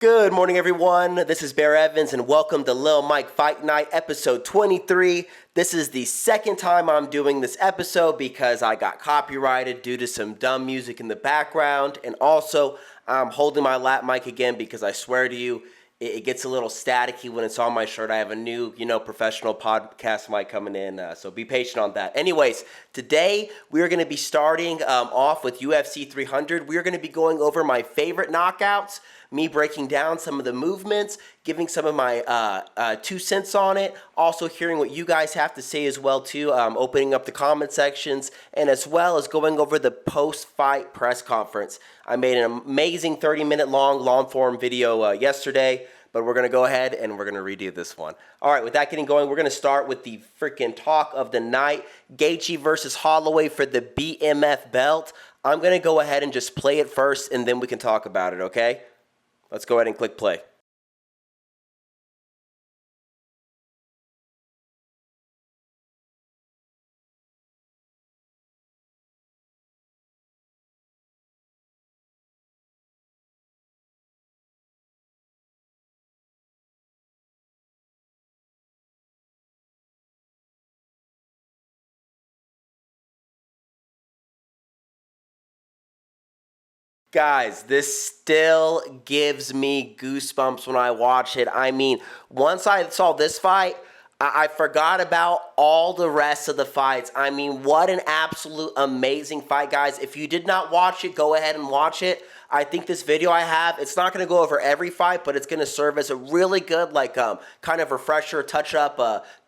Good morning, everyone. This is Bear Evans, and welcome to Lil Mike Fight Night, episode 23. This is the second time I'm doing this episode because I got copyrighted due to some dumb music in the background, and also I'm holding my lap mic again because I swear to you, it gets a little staticky when it's on my shirt. I have a new, professional podcast mic coming in, so be patient on that. Anyways, today we are going to be starting off with UFC 300. We are going to be going over my favorite knockouts, me breaking down some of the movements, giving some of my 2 cents on it, also hearing what you guys have to say as well too, opening up the comment sections, and as well as going over the post-fight press conference. I made an amazing 30-minute long form video yesterday, but we're going to go ahead and we're going to redo this one. All right, with that getting going, we're going to start with the freaking talk of the night. Gaethje versus Holloway for the BMF belt. I'm going to go ahead and just play it first, and then we can talk about it, okay? Let's go ahead and click play. Guys, this still gives me goosebumps when I watch it. I mean, once I saw this fight, I forgot about all the rest of the fights. I mean, what an absolute amazing fight, guys. If you did not watch it, go ahead and watch it. I think this video I have, it's not going to go over every fight, but it's going to serve as a really good, kind of refresher, touch up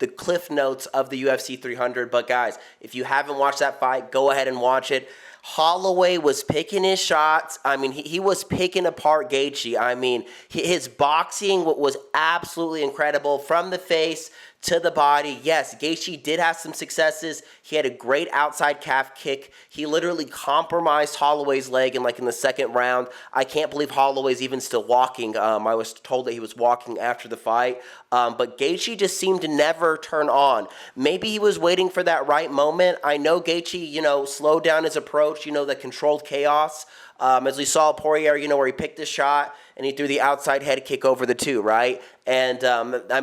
the cliff notes of the UFC 300. But guys, if you haven't watched that fight, go ahead and watch it. Holloway was picking his shots. I mean, he was picking apart Gaethje. I mean, his boxing was absolutely incredible from the face to the body. Yes, Gaethje did have some successes. He had a great outside calf kick. He literally compromised Holloway's leg in the second round. I can't believe Holloway's even still walking. I was told that he was walking after the fight. But Gaethje just seemed to never turn on. Maybe he was waiting for that right moment. I know Gaethje, slowed down his approach, the controlled chaos. As we saw Pereira, where he picked his shot and he threw the outside head kick over the two, right? And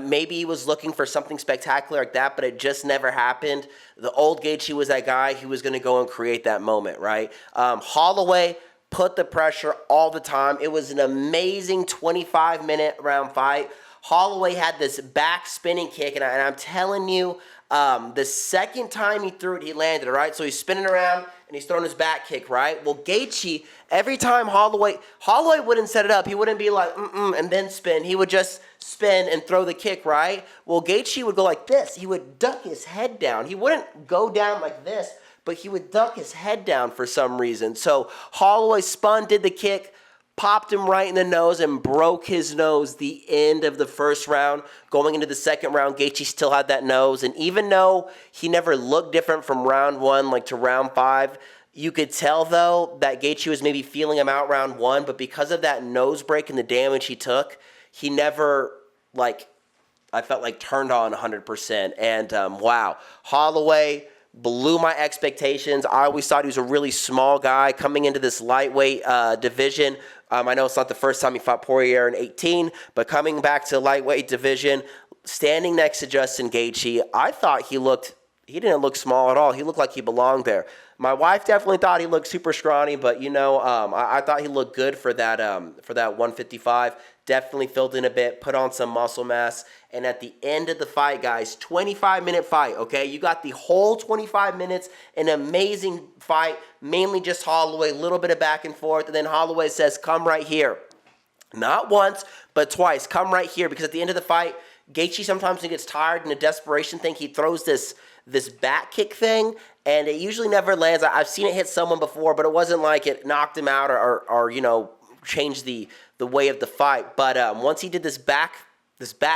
maybe he was looking for something spectacular like that, but it just never happened. The old Gaethje was that guy who was going to go and create that moment, right? Holloway put the pressure all the time. It was an amazing 25-minute round fight. Holloway had this back spinning kick, and I'm telling you, the second time he threw it, he landed, all right? So he's spinning around, and he's throwing his back kick, right? Well, Gaethje, every time Holloway wouldn't set it up. He wouldn't be like, and then spin. He would just spin and throw the kick, right? Well, Gaethje would go like this. He would duck his head down. He wouldn't go down like this, but he would duck his head down for some reason. So Holloway spun, did the kick, popped him right in the nose and broke his nose the end of the first round. Going into the second round, Gaethje still had that nose. And even though he never looked different from round 1 to round 5, you could tell, though, that Gaethje was maybe feeling him out round 1. But because of that nose break and the damage he took, he never, I felt turned on 100%. And, wow, Holloway blew my expectations. I always thought he was a really small guy coming into this lightweight division. I know it's not the first time he fought Pereira in 18, but coming back to the lightweight division, standing next to Justin Gaethje, I thought he didn't look small at all. He looked like he belonged there. My wife definitely thought he looked super scrawny, but I thought he looked good for that 155. Definitely filled in a bit, put on some muscle mass, and at the end of the fight, guys, 25-minute fight, okay? You got the whole 25 minutes, an amazing fight, mainly just Holloway, a little bit of back and forth, and then Holloway says, come right here. Not once, but twice. Come right here, because at the end of the fight, Gaethje sometimes when he gets tired in a desperation thing, he throws this back kick thing, and it usually never lands. I've seen it hit someone before, but it wasn't like it knocked him out or changed the way of the fight. But once he did this back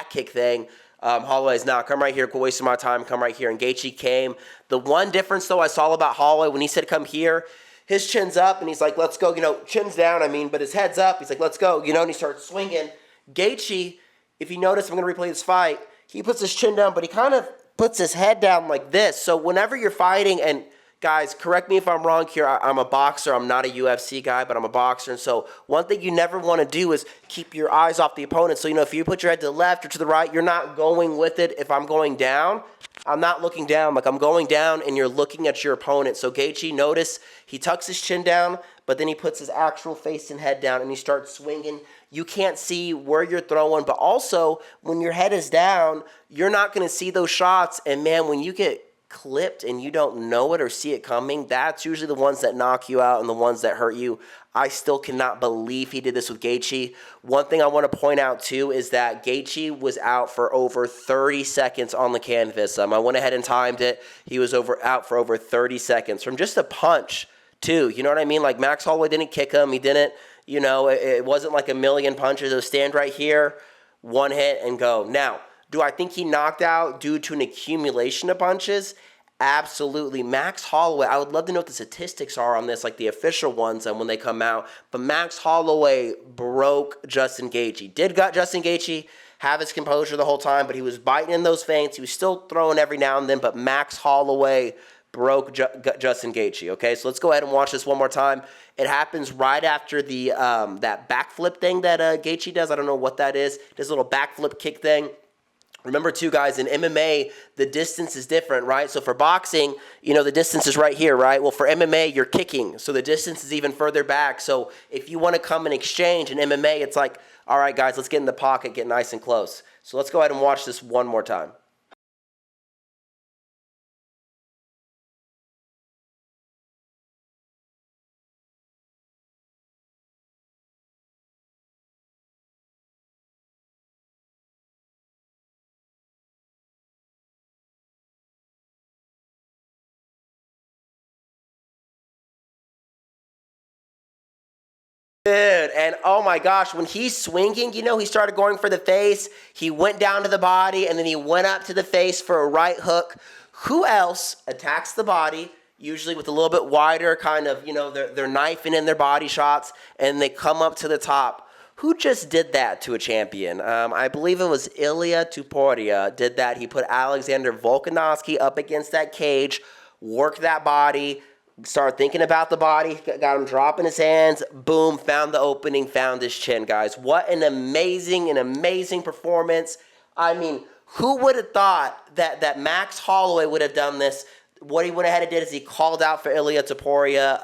kick thing, Holloway's now come right here, quit wasting my time, come right here. And Gaethje came. The one difference, though, I saw about Holloway when he said come here, his chin's up, and he's like, let's go. Chin's down, but his head's up. He's like, let's go, and he starts swinging. Gaethje, if you notice, I'm going to replay this fight, he puts his chin down, but he kind of puts his head down like this. So whenever you're fighting and guys, correct me if I'm wrong here. I'm a boxer. I'm not a UFC guy, but I'm a boxer. And so one thing you never want to do is keep your eyes off the opponent. So, if you put your head to the left or to the right, you're not going with it. If I'm going down, I'm not looking down. Like, I'm going down and you're looking at your opponent. So Gaethje, notice he tucks his chin down, but then he puts his actual face and head down and he starts swinging. You can't see where you're throwing, but also when your head is down, you're not going to see those shots. And man, when you get clipped and you don't know it or see it coming, that's usually the ones that knock you out and the ones that hurt you. I still cannot believe he did this with Gaethje. One thing I want to point out too is that Gaethje was out for over 30 seconds on the canvas. I went ahead and timed it. He was out for over 30 seconds from just a punch too. You know what I mean? Like, Max Holloway didn't kick him. He didn't, it wasn't like a million punches. It was stand right here, one hit and go. Now, do I think he knocked out due to an accumulation of punches? Absolutely. Max Holloway, I would love to know what the statistics are on this, like the official ones and when they come out. But Max Holloway broke Justin Gaethje. Did Justin Gaethje have his composure the whole time, but he was biting in those feints. He was still throwing every now and then, but Max Holloway broke Justin Gaethje. Okay, so let's go ahead and watch this one more time. It happens right after the that backflip thing that Gaethje does. I don't know what that is. This little backflip kick thing. Remember, too, guys, in MMA, the distance is different, right? So for boxing, the distance is right here, right? Well, for MMA, you're kicking, so the distance is even further back. So if you want to come and exchange in MMA, it's like, all right, guys, let's get in the pocket, get nice and close. So let's go ahead and watch this one more time. Dude, and oh my gosh, when he's swinging, he started going for the face. He went down to the body, and then he went up to the face for a right hook. Who else attacks the body, usually with a little bit wider kind of, they're knifing in their body shots, and they come up to the top? Who just did that to a champion? I believe it was Ilia Topuria did that. He put Alexander Volkanovski up against that cage, worked that body, started thinking about the body, got him dropping his hands, boom, found the opening, found his chin, guys. What an amazing performance. I mean, who would have thought that Max Holloway would have done this? What he would have had to do is he called out for Ilia Topuria.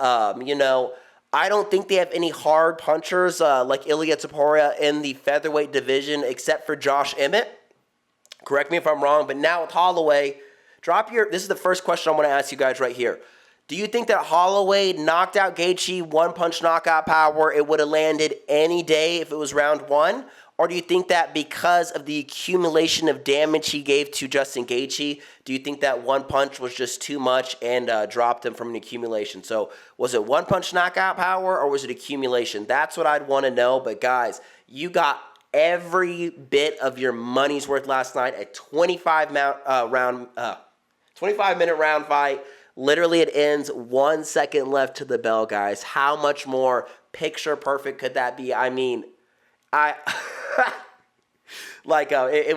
I don't think they have any hard punchers like Ilia Topuria in the featherweight division except for Josh Emmett. Correct me if I'm wrong, but now with Holloway, this is the first question I want to ask you guys right here. Do you think that Holloway knocked out Gaethje, one-punch knockout power, it would have landed any day if it was round one? Or do you think that because of the accumulation of damage he gave to Justin Gaethje, do you think that one punch was just too much and dropped him from an accumulation? So was it one-punch knockout power or was it accumulation? That's what I'd want to know. But guys, you got every bit of your money's worth last night. A 25-minute round fight. Literally, it ends 1 second left to the bell, guys. How much more picture perfect could that be? I mean, it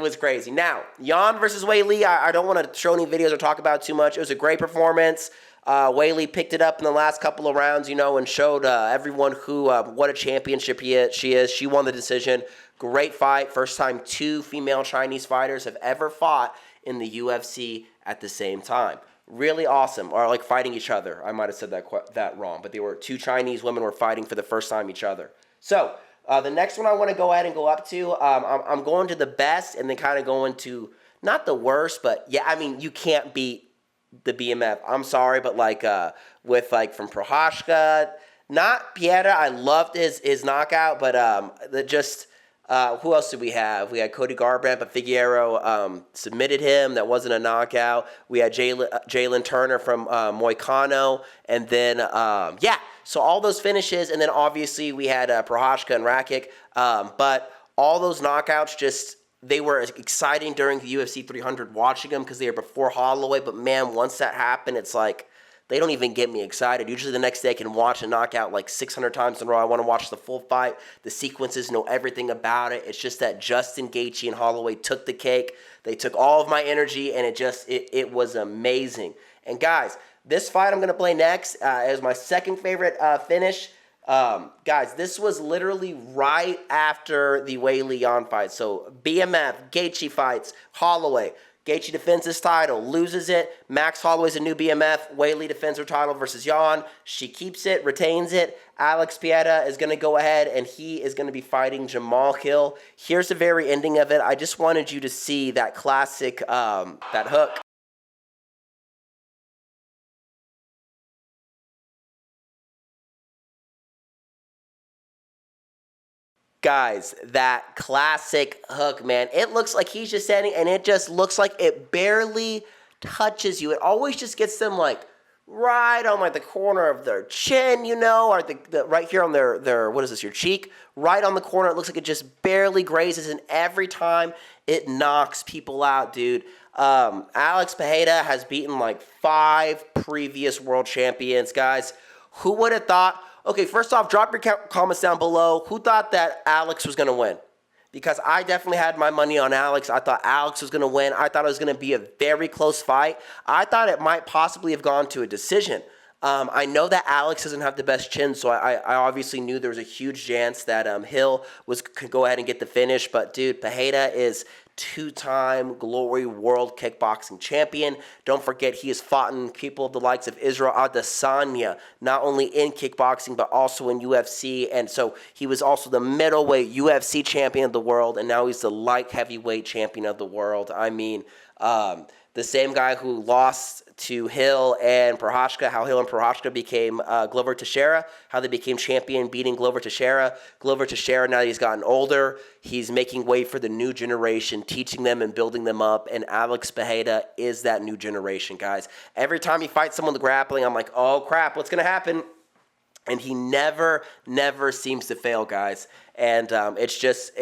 was crazy. Now, Yan versus Weili, I don't want to show any videos or talk about it too much. It was a great performance. Weili picked it up in the last couple of rounds, and showed everyone what a championship she is. She won the decision. Great fight. First time two female Chinese fighters have ever fought in the UFC at the same time. Really awesome, or like fighting each other. I might have said that wrong, but they were two Chinese women were fighting for the first time each other. So the next one I want to go ahead and go up to, I'm going to the best and then kind of going to not the worst, but yeah, I mean you can't beat the BMF. I'm sorry, but from Prochazka, not Pereira. I loved his knockout, but who else did we have? We had Cody Garbrandt, but Figueroa submitted him. That wasn't a knockout. We had Jalen Turner from Moicano. And then, so all those finishes. And then, obviously, we had Prochazka and Rakić. But all those knockouts they were exciting during the UFC 300 watching them because they were before Holloway. But, man, once that happened, it's like they don't even get me excited. Usually the next day I can watch a knockout 600 times in a row. I want to watch the full fight, the sequences, know everything about it. It's just that Justin Gaethje and Holloway took the cake. They took all of my energy, and it was amazing. And guys, This fight I'm going to play next is my second favorite finish. Guys, this was literally right after the Wei Leon fight. So BMF, Gaethje fights, Holloway. Gaethje defends his title, loses it. Max Holloway's a new BMF. Wei Lee defends her title versus Yan. She keeps it, retains it. Alex Pereira is going to go ahead, and he is going to be fighting Jamal Hill. Here's the very ending of it. I just wanted you to see that classic, that hook. Guys, that classic hook, man. It looks like he's just standing, and it just looks like it barely touches you. It always just gets them, like, right on, like, the corner of their chin, you know, or the right here on their, what is this, your cheek? Right on the corner. It looks like it just barely grazes, and every time it knocks people out, dude. Alex Pereira has beaten, like, 5 previous world champions, guys. Who would have thought? Okay, first off, drop your comments down below. Who thought that Alex was going to win? Because I definitely had my money on Alex. I thought Alex was going to win. I thought it was going to be a very close fight. I thought it might possibly have gone to a decision. I know that Alex doesn't have the best chin, so I obviously knew there was a huge chance that Hill could go ahead and get the finish. But, dude, Pereira is two-time Glory World Kickboxing Champion. Don't forget, he has fought in people of the likes of Israel Adesanya, not only in kickboxing, but also in UFC. And so he was also the middleweight UFC champion of the world, and now he's the light heavyweight champion of the world. I mean, the same guy who lost to Hill and Prochazka, how Hill and Prochazka became Glover Teixeira, how they became champion beating Glover Teixeira. Glover Teixeira, now that he's gotten older, he's making way for the new generation, teaching them and building them up, and Alex Pereira is that new generation, guys. Every time he fights someone with grappling, I'm like, oh, crap, what's going to happen? And he never seems to fail, guys. And it's just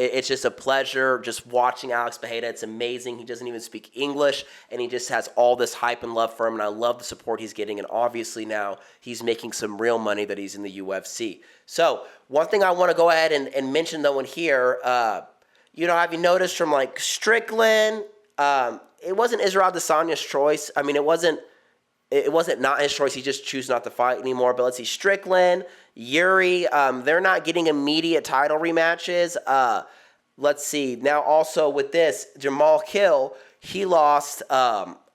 a pleasure just watching Alex Pereira. It's amazing. He doesn't even speak English, and he just has all this hype and love for him. And I love the support he's getting. And obviously now he's making some real money that he's in the UFC. So one thing I want to go ahead and mention though in here, you know, have you noticed from like Strickland, it wasn't Israel Adesanya's choice. I mean, it wasn't not his choice. He just chose not to fight anymore. But let's see, Strickland, Yuri, they're not getting immediate title rematches. Let's see. Now also with this, Jamal Hill, he lost.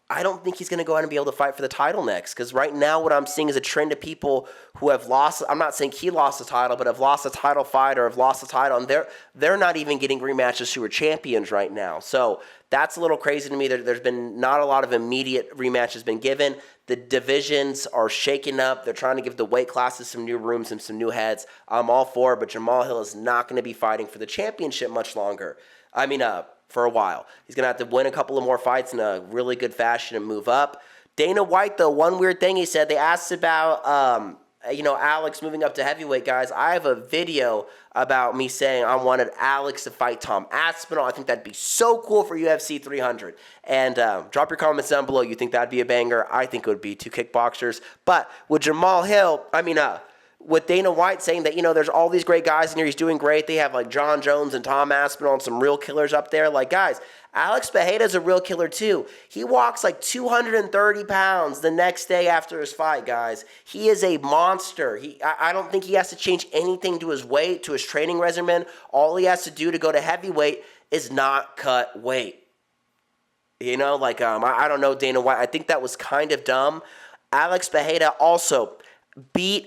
I don't think he's going to go ahead and be able to fight for the title next, because right now what I'm seeing is a trend of people who have lost. I'm not saying he lost the title, but have lost a title fight or have lost the title, and they're not even getting rematches who are champions right now. So that's a little crazy to me. There's been not a lot of immediate rematches been given. The divisions are shaken up. They're trying to give the weight classes some new rooms and some new heads. I'm all for it, but Jamal Hill is not going to be fighting for the championship much longer. I mean, for a while. He's going to have to win a couple of more fights in a really good fashion and move up. Dana White, though, one weird thing he said, they asked about, you know, Alex moving up to heavyweight, guys. I have a video about me saying I wanted Alex to fight Tom Aspinall. I think that'd be so cool for UFC 300. And drop your comments down below. You think that'd be a banger? I think it would be two kickboxers. But with Jamal Hill, I mean, with Dana White saying that, you know, there's all these great guys in here, he's doing great. They have like John Jones and Tom Aspinall and some real killers up there. Like, guys, Alex Pereira's a real killer too. He walks like 230 pounds the next day after his fight, guys. He is a monster. I don't think he has to change anything to his weight, to his training regimen. All he has to do to go to heavyweight is not cut weight. You know, like, I don't know, Dana White. I think that was kind of dumb. Alex Pereira also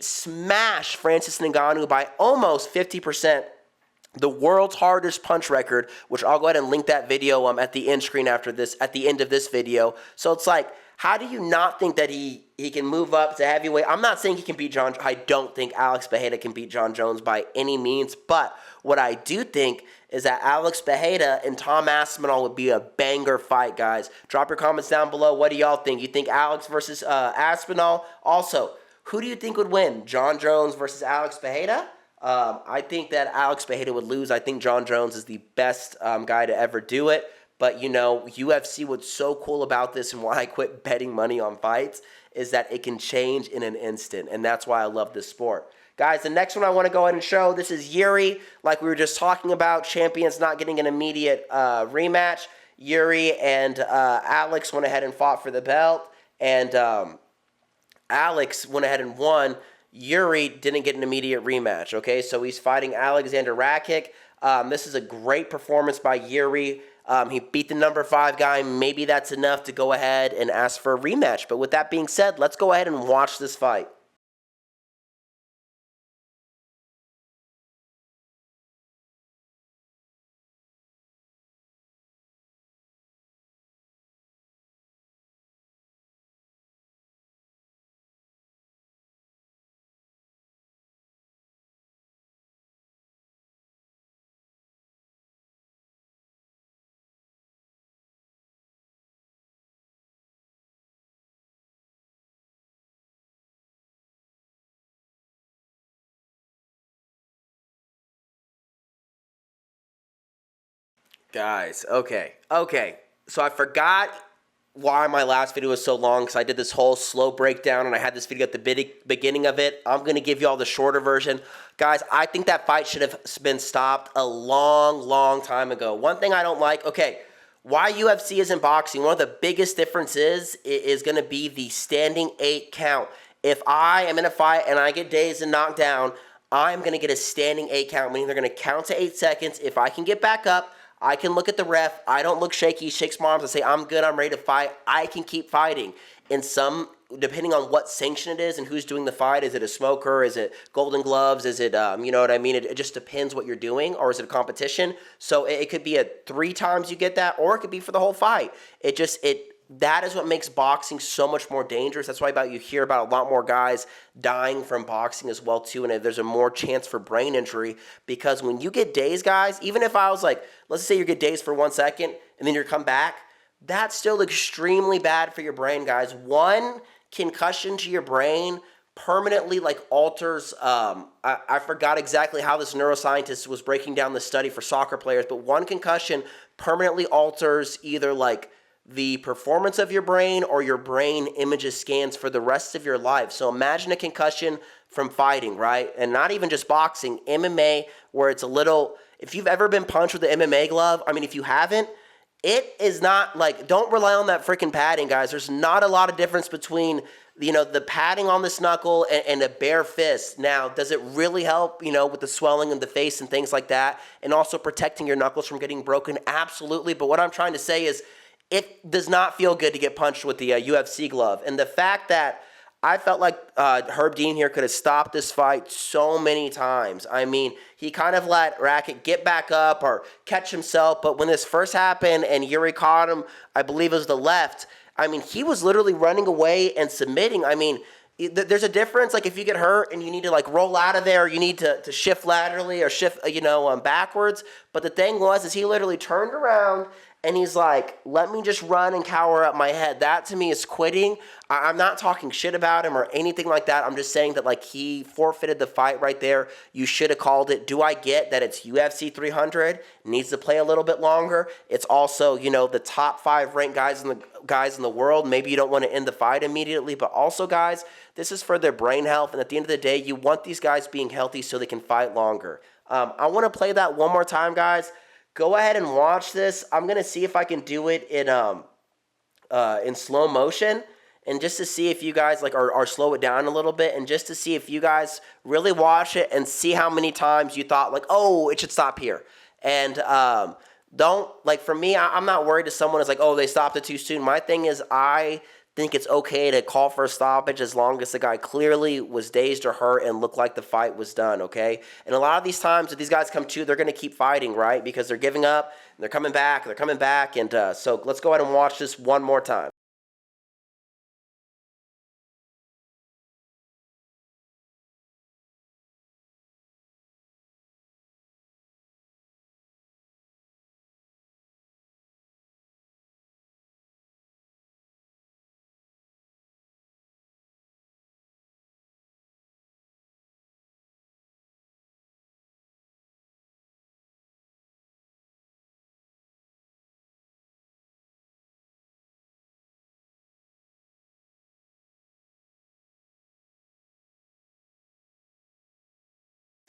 smashed Francis Ngannou by almost 50%. The world's hardest punch record, which I'll go ahead and link that video at the end screen after this, at the end of this video. So it's like, how do you not think that he can move up to heavyweight? I'm not saying he can beat John. I don't think Alex Pereira can beat John Jones by any means. But what I do think is that Alex Pereira and Tom Aspinall would be a banger fight, guys. Drop your comments down below. What do y'all think? You think Alex versus Aspinall? Also, who do you think would win? John Jones versus Alex Pereira? I think that Alex Pereira would lose. I think John Jones is the best guy to ever do it. But, you know, UFC, what's so cool about this and why I quit betting money on fights is that it can change in an instant. And that's why I love this sport. Guys, the next one I want to go ahead and show, this is Yuri. Like we were just talking about, champions not getting an immediate rematch. Yuri and Alex went ahead and fought for the belt. And Alex went ahead and won. Yuri didn't get an immediate rematch, okay? So he's fighting Alexander Rakić. This is a great performance by Yuri. He beat the number 5 guy. Maybe that's enough to go ahead and ask for a rematch. But with that being said, let's go ahead and watch this fight. Guys, okay. So I forgot why my last video was so long because I did this whole slow breakdown and I had this video at the beginning of it. I'm going to give you all the shorter version. Guys, I think that fight should have been stopped a long time ago. One thing I don't like, okay, why UFC isn't boxing, one of the biggest differences is going to be the standing 8 count. If I am in a fight and I get dazed and knocked down, I'm going to get a standing 8 count, meaning they're going to count to 8 seconds. If I can get back up, I can look at the ref. I don't look shaky, shake my arms, and say, I'm good, I'm ready to fight. I can keep fighting. In some, depending on what sanction it is and who's doing the fight, is it a smoker, is it Golden Gloves, is it, you know what I mean? It just depends what you're doing, or is it a competition? So it could be 3 times you get that, or it could be for the whole fight. That is what makes boxing so much more dangerous. That's why you hear about a lot more guys dying from boxing as well too, and there's a more chance for brain injury because when you get dazed, guys, even if I was like, let's say you get dazed for 1 second and then you come back, that's still extremely bad for your brain, guys. One concussion to your brain permanently alters, I forgot exactly how this neuroscientist was breaking down the study for soccer players, but one concussion permanently alters either the performance of your brain or your brain images scans for the rest of your life. So imagine a concussion from fighting, right? And not even just boxing, MMA, where it's a little, if you've ever been punched with an MMA glove, I mean, if you haven't, it is not don't rely on that freaking padding, guys. There's not a lot of difference between, the padding on this knuckle and a bare fist. Now, does it really help, with the swelling in the face and things like that, and also protecting your knuckles from getting broken? Absolutely. But what I'm trying to say is, it does not feel good to get punched with the UFC glove. And the fact that I felt like Herb Dean here could have stopped this fight so many times. I mean, he kind of let Rakić get back up or catch himself. But when this first happened and Yuri caught him, I believe it was the left, I mean, he was literally running away and submitting. I mean, there's a difference. If you get hurt and you need to roll out of there, you need to shift laterally or shift, backwards. But the thing is he literally turned around and he's like, let me just run and cower up my head. That to me is quitting. I'm not talking shit about him or anything like that. I'm just saying that he forfeited the fight right there. You should have called it. Do I get that it's UFC 300? Needs to play a little bit longer. It's also, the top 5 ranked guys in the world. Maybe you don't want to end the fight immediately, but also, guys, this is for their brain health. And at the end of the day, you want these guys being healthy so they can fight longer. I want to play that one more time, guys. Go ahead and watch this. I'm going to see if I can do it in slow motion and just to see if you guys or slow it down a little bit and just to see if you guys really watch it and see how many times you thought oh, it should stop here. And don't, for me, I'm not worried if someone is oh, they stopped it too soon. My thing is I think it's okay to call for a stoppage as long as the guy clearly was dazed or hurt and looked like the fight was done, okay? And a lot of these times, if these guys come to, they're going to keep fighting, right? Because they're giving up, and they're coming back, and so let's go ahead and watch this one more time.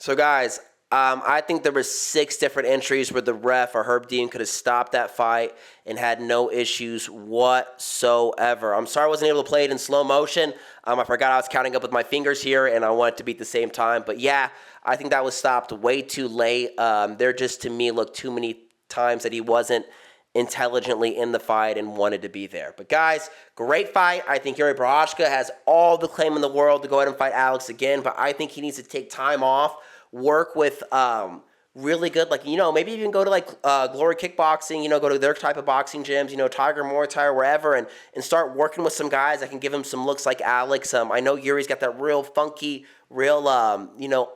So, guys, I think there were 6 different entries where the ref or Herb Dean could have stopped that fight and had no issues whatsoever. I'm sorry I wasn't able to play it in slow motion. I forgot I was counting up with my fingers here, and I wanted to be at the same time. But yeah, I think that was stopped way too late. There just, to me, looked too many times that he wasn't intelligently in the fight and wanted to be there. But guys, great fight. I think Yuri Prochazka has all the claim in the world to go ahead and fight Alex again, but I think he needs to take time off, work with really good, like, maybe even go to like Glory Kickboxing, go to their type of boxing gyms, Tiger Muay Thai or wherever, and start working with some guys that can give him some looks like Alex. I know Yuri's got that real funky, real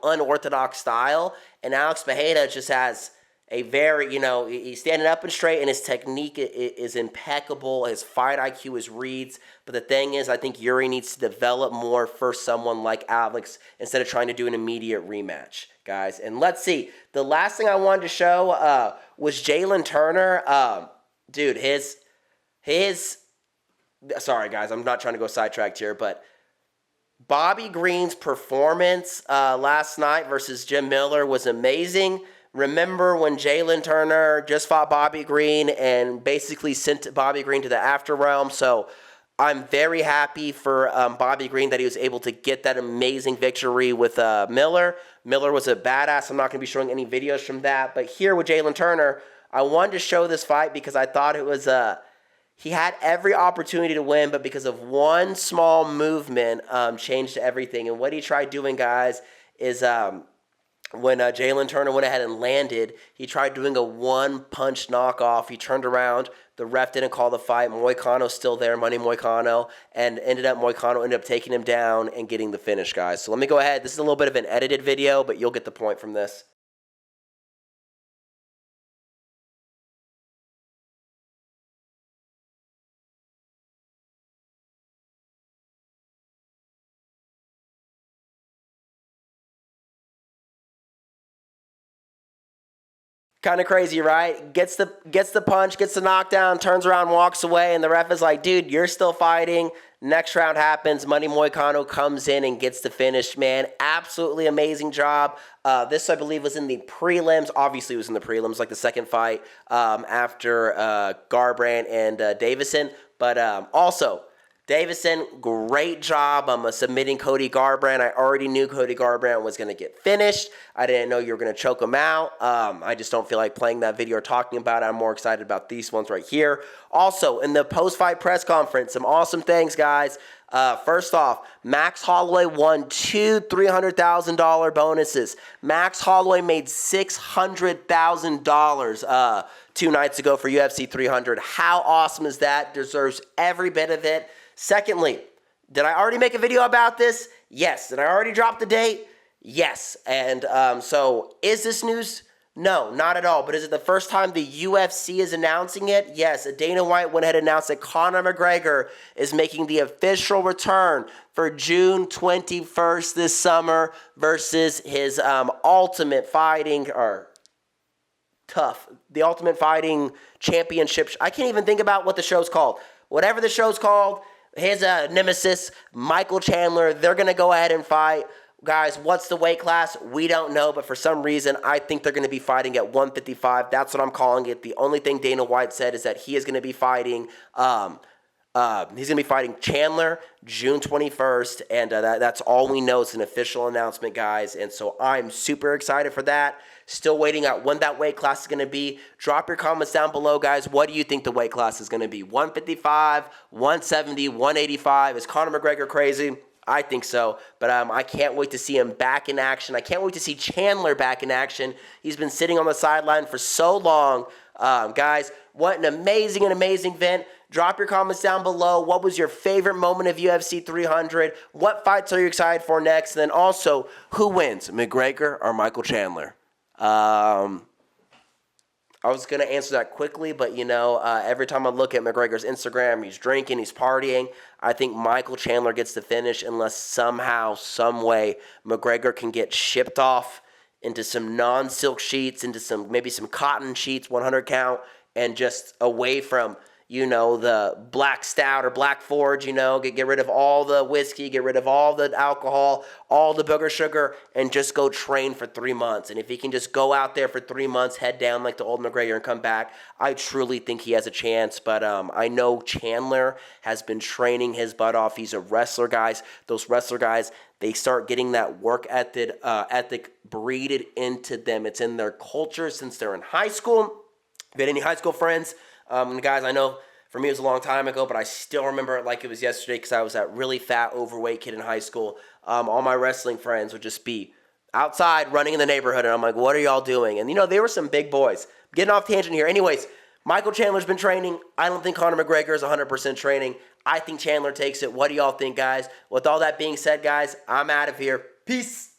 unorthodox style, and Alex Pereira just has a very, he's standing up and straight, and his technique is impeccable. His fight IQ is reads. But the thing is, I think Yuri needs to develop more for someone like Alex instead of trying to do an immediate rematch, guys. And let's see. The last thing I wanted to show was Jalen Turner. Dude, sorry, guys, I'm not trying to go sidetracked here, but Bobby Green's performance last night versus Jim Miller was amazing. Remember when Jalen Turner just fought Bobby Green and basically sent Bobby Green to the after realm? So I'm very happy for Bobby Green that he was able to get that amazing victory with Miller. Miller was a badass. I'm not going to be showing any videos from that. But here with Jalen Turner, I wanted to show this fight because I thought it was he had every opportunity to win, but because of one small movement, changed everything. And what he tried doing, guys, is when Jalen Turner went ahead and landed, he tried doing a one-punch knockoff. He turned around. The ref didn't call the fight. Moicano's still there, Money Moicano, and Moicano ended up taking him down and getting the finish, guys. So let me go ahead. This is a little bit of an edited video, but you'll get the point from this. Kind of crazy, right? Gets the punch, gets the knockdown, turns around, walks away, and the ref is like, dude, you're still fighting. Next round happens. Money Moicano comes in and gets the finish, man. Absolutely amazing job. This, I believe, was in the prelims. Obviously, it was in the prelims, like the second fight after Garbrandt and Davison. But also, Davison, great job submitting Cody Garbrandt. I already knew Cody Garbrandt was going to get finished. I didn't know you were going to choke him out. I just don't feel like playing that video or talking about it. I'm more excited about these ones right here. Also, in the post-fight press conference, some awesome things, guys. First off, Max Holloway won 2 $300,000 bonuses. Max Holloway made $600,000 2 nights ago for UFC 300. How awesome is that? Deserves every bit of it. Secondly, did I already make a video about this? Yes. Did I already drop the date? Yes. And so is this news? No, not at all. But is it the first time the UFC is announcing it? Yes. Dana White went ahead and announced that Conor McGregor is making the official return for June 21st this summer versus his Ultimate Fighting the Ultimate Fighting Championship. I can't even think about what the show's called. Whatever the show's called, his nemesis, Michael Chandler, they're going to go ahead and fight. Guys, what's the weight class? We don't know, but for some reason, I think they're going to be fighting at 155. That's what I'm calling it. The only thing Dana White said is that he is going to be fighting Chandler June 21st, and that's all we know. It's an official announcement, guys, and so I'm super excited for that. Still waiting out when that weight class is going to be. Drop your comments down below, guys. What do you think the weight class is going to be? 155, 170, 185? Is Conor McGregor crazy? I think so, but I can't wait to see him back in action. I can't wait to see Chandler back in action. He's been sitting on the sideline for so long. Guys, what an amazing event. Drop your comments down below. What was your favorite moment of UFC 300? What fights are you excited for next? And then also, who wins, McGregor or Michael Chandler? I was going to answer that quickly, but, every time I look at McGregor's Instagram, he's drinking, he's partying. I think Michael Chandler gets the finish unless somehow, some way, McGregor can get shipped off into some non-silk sheets, into maybe some cotton sheets, 100 count, and just away from the black stout or black forge, get rid of all the whiskey, get rid of all the alcohol, all the booger sugar, and just go train for 3 months. And if he can just go out there for 3 months, head down like the old McGregor and come back, I truly think he has a chance. But I know Chandler has been training his butt off. He's a wrestler, guys. Those wrestler guys, they start getting that work ethic breeded into them. It's in their culture since they're in high school. If you had any high school friends, guys, I know for me it was a long time ago, but I still remember it like it was yesterday because I was that really fat, overweight kid in high school. All my wrestling friends would just be outside running in the neighborhood, and I'm like, what are y'all doing? And, they were some big boys. Getting off tangent here. Anyways, Michael Chandler's been training. I don't think Conor McGregor is 100% training. I think Chandler takes it. What do y'all think, guys? With all that being said, guys, I'm out of here. Peace.